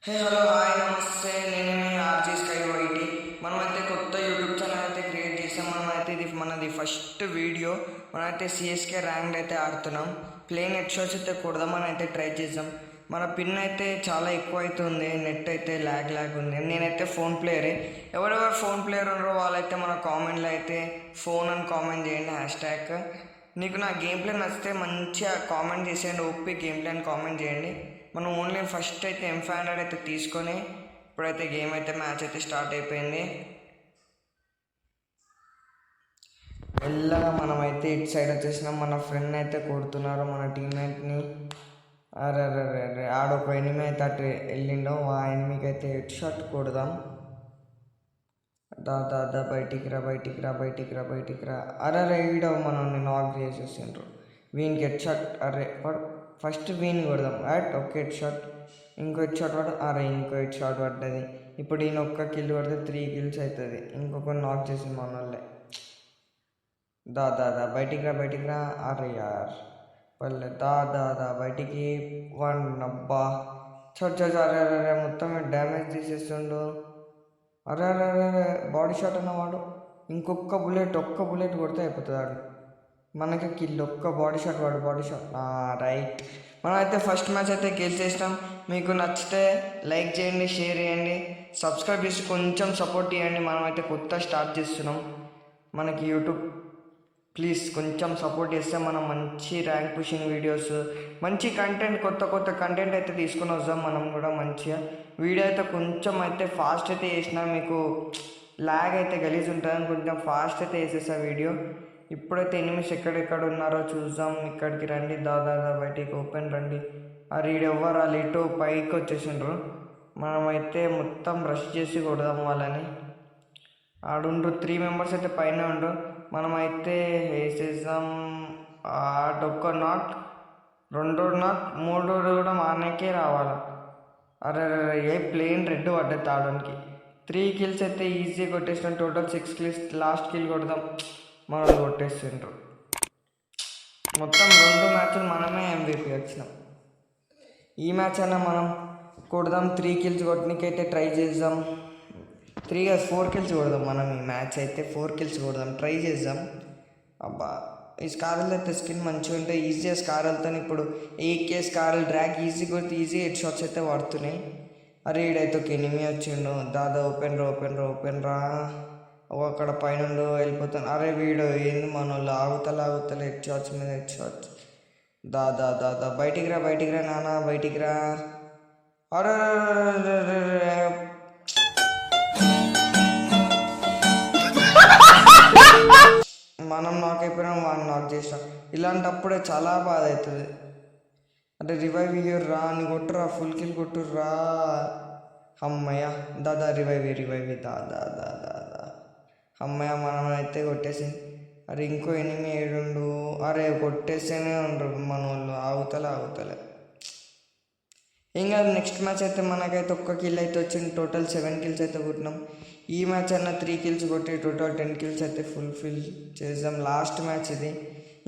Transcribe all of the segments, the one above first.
Hello hi నమస్తే, నేను మీ RG sky YT. మనమైతే కొత్త యూట్యూబ్ ఛానల్ అయితే క్రియేట్ చేసాం. మనమైతే ఇది మనది ఫస్ట్ వీడియో. మనమైతే సిఎస్కే ర్యాంక్ అయితే ఆడుతున్నాం. ప్లేన్ హెడ్ షాట్స్ అయితే కొడదామని అయితే ట్రై చేద్దాం. మన పిన్ అయితే చాలా ఎక్కువ అవుతుంది, నెట్ అయితే ల్యాగ్ ఉంది. నేనైతే ఫోన్ ప్లేయరే. ఎవరెవరు ఫోన్ ప్లేయర్ ఉన్నారో వాళ్ళైతే మన కామెంట్లో అయితే ఫోన్ అని కామెంట్ చేయండి హ్యాష్. నీకు నా గేమ్ ప్లే నచ్చితే మంచిగా కామెంట్ చేసేయండి, ఓపీ గేమ్ ప్లే అని కామెంట్ చేయండి. మనం ఓన్లీ ఫస్ట్ అయితే M500 అయితే తీసుకొని ఇప్పుడైతే గేమ్ అయితే మ్యాచ్ అయితే స్టార్ట్ అయిపోయింది. మెల్లగా మనమైతే ఇటు సైడ్ వచ్చేసినాం. మన ఫ్రెండ్ అయితే కొడుతున్నారు మన టీమ్మేట్ని. అరే ఆడొక ఎనిమి అయితే అటు వెళ్ళిండో, ఆ ఎనిమికి అయితే హెడ్ షాట్ కొడదాం. దా బయటికి రా. అరే ఈడ మనల్ని నాక్ చేసేసిండ్రు. వీనికి హెడ్ షాట్. అరే ఫస్ట్ వీన్ కొడదాం. ఒక హెడ్ షాట్, ఇంకో హెడ్ షాట్ ఇంకో హెడ్ షాట్ పడ్డది. ఇప్పుడు ఈయన ఒక్క కిల్ పడితే 3 kills అవుతుంది. ఇంకొక నాక్ చేసింది మన వాళ్ళే. దా బయటికి రా. అరే యార్ పల్లె. దా బయటికి 1. అబ్బా అరే మొత్తం డ్యామేజ్ తీసేస్తుండు. అరే బాడీ షాట్ అన్నవాడు. ఒక్క బుల్లెట్ కొడితే అయిపోతుంది ఆడు. మనకి కిల్ ఒక్క బాడీ షాట్ రైట్. మనం అయితే ఫస్ట్ మ్యాచ్ అయితే గెలిచేసినాం. మీకు నచ్చితే లైక్ చేయండి, షేర్ చేయండి, సబ్స్క్రైబ్ చేసి కొంచెం సపోర్ట్ చేయండి. మనమైతే కొత్త స్టార్ట్ చేస్తున్నాం. మనకి యూట్యూబ్ ప్లీజ్ కొంచెం సపోర్ట్ చేస్తే మనం మంచి ర్యాంక్ పుషింగ్ వీడియోస్, మంచి కంటెంట్, కొత్త కంటెంట్ అయితే తీసుకుని వస్తాం. మనం కూడా మంచిగా వీడియో అయితే కొంచెం అయితే ఫాస్ట్ అయితే చేసినా, మీకు ల్యాగ్ అయితే గలీజ్ ఉంటుందని కొంచెం ఫాస్ట్ అయితే వేసేసా వీడియో. ఇప్పుడైతే ఎనిమిస్ ఎక్కడెక్కడ ఉన్నారో చూద్దాం. ఇక్కడికి రండి, దాదా బయటికి ఓపెన్ రండి. ఆ రీడ్ ఎవ్వరు వాళ్ళు ఇటు పైకి వచ్చేసిండ్రు. మనమైతే మొత్తం రష్ చేసి కొడదాం వాళ్ళని. ఆడుండ్రు 3 members అయితే పైన ఉండ్రు. మనమైతే వేసేద్దాం. ఆడొక్క నాక్, 2 నాక్, 3 కూడా మనకే రావాలి. అరే ఏ ప్లేన్ రెడ్ పడ్డది తాడడానికి. 3 kills అయితే ఈజీగా కొట్టేసినాం. Total 6 kills. లాస్ట్ కిల్ కొడదాం. మనల్ని కొట్టేసిండ్రు. మొత్తం 2 మ్యాచ్లు మనమే MVP వచ్చినాం. ఈ మ్యాచ్ అయినా మనం కొడదాం. 3 kills కొట్టడానికైతే ట్రై చేద్దాం. 4 kills కొడదాం. మనం ఈ మ్యాచ్ అయితే 4 kills కొడదాం, ట్రై చేద్దాం. అబ్బా ఈ స్కారల్ అయితే స్కిన్ మంచిగా ఉంటే ఈజీగా స్కారల్తో ఇప్పుడు AK స్కారల్ డ్రాగ్ ఈజీ కొడితే ఈజీ హెడ్ షాట్స్ అయితే పడుతున్నాయి. అరే ఈడైతే ఒక ఎనిమి వచ్చిండు. దాదా ఓపెన్ రా. అక్కడ పైన వెళ్ళిపోతాను. అరే వీడు ఏంది మన వాళ్ళు ఆగుతలే హెడ్ షాట్స్ మీద హెడ్ షాట్స్. దాదా బయటికి రా నాన్న, బయటికి రా. అరే మనం నాక్ అయిపోయినాం, వాళ్ళు నాక్ చేసాం. ఇలాంటప్పుడే చాలా బాధ అవుతుంది. అంటే రివైవ్ ఇయ్యరు రా, అని కొట్టురా, ఫుల్ కిల్ కొట్టుర్రా. అమ్మయ్య దాదా రివైవ్ దాదా అమ్మయ్య మనం అయితే కొట్టేసింది. అరే ఇంకో ఎనిమి ఏడుండు. అరే కొట్టేస్తేనే ఉండరు మన వాళ్ళు, ఆగుతలే. ఇంకా నెక్స్ట్ మ్యాచ్ అయితే మనకైతే ఒక్క కిల్ అయితే వచ్చింది. టోటల్ 7 kills అయితే కొట్టినాం. ఈ మ్యాచ్ అన్న 3 kills కొట్టి టోటల్ 10 kills అయితే ఫుల్ఫిల్ చేద్దాం. లాస్ట్ మ్యాచ్ ఇది.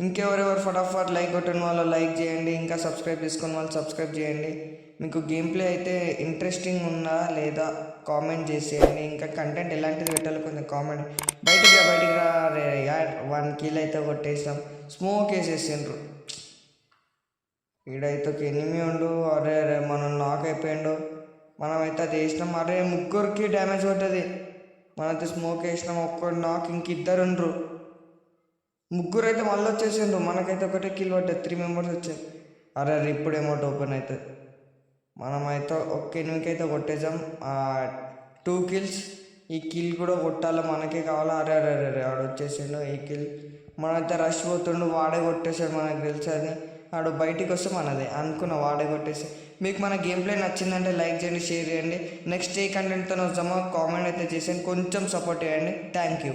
ఇంకెవరెవరు ఫటాఫట్ లైక్ కొట్టిన వాళ్ళు లైక్ చేయండి, ఇంకా సబ్స్క్రైబ్ చేసుకున్న వాళ్ళు సబ్స్క్రైబ్ చేయండి. మీకు గేమ్ ప్లే అయితే ఇంట్రెస్టింగ్ ఉందా లేదా కామెంట్ చేసేయండి. ఇంకా కంటెంట్ ఎలాంటిది పెట్టాలో కొంచెం కామెంట్. బయటికి రా. రే యార్ 1 kill అయితే కొట్టేసాం. స్మోక్ వేసేసిండ్రు. ఈడైతే ఒక ఎనిమి ఉండు. అరే మనం నాక్ అయిపోయిండు. మనమైతే అది వేసినాం. అరే 3కి డ్యామేజ్ పడ్డది. మనైతే స్మోక్ వేసినాం. ఒక్కడు నాక్, ఇంకిద్దరు ఉండ్రు. 3 అయితే మళ్ళీ వచ్చేసిండ్రు. మనకైతే ఒకటే కిల్ పడ్డది. 3 members వచ్చాయి. అరే ఇప్పుడు అమౌంట్ ఓపెన్ అవుతుంది. మనమైతే ఒక్క ఎనిమికి అయితే కొట్టేసాం. 2 kills. ఈ కిల్ కూడా కొట్టాలి, మనకే కావాలి. అరే ఆడు వచ్చేసిండు. ఈ కిల్ మనైతే రష్ పోతుండు. వాడే కొట్టేసాడు, మనకు తెలుసు అది. ఆడు బయటికి వస్తే మనదే అనుకున్న, వాడే కొట్టేసి. మీకు మన గేమ్ ప్లే నచ్చిందంటే లైక్ చేయండి, షేర్ చేయండి. నెక్స్ట్ ఏ కంటెంట్తో వస్తామో కామెంట్ అయితే చేసేయండి, కొంచెం సపోర్ట్ చేయండి. Thank you.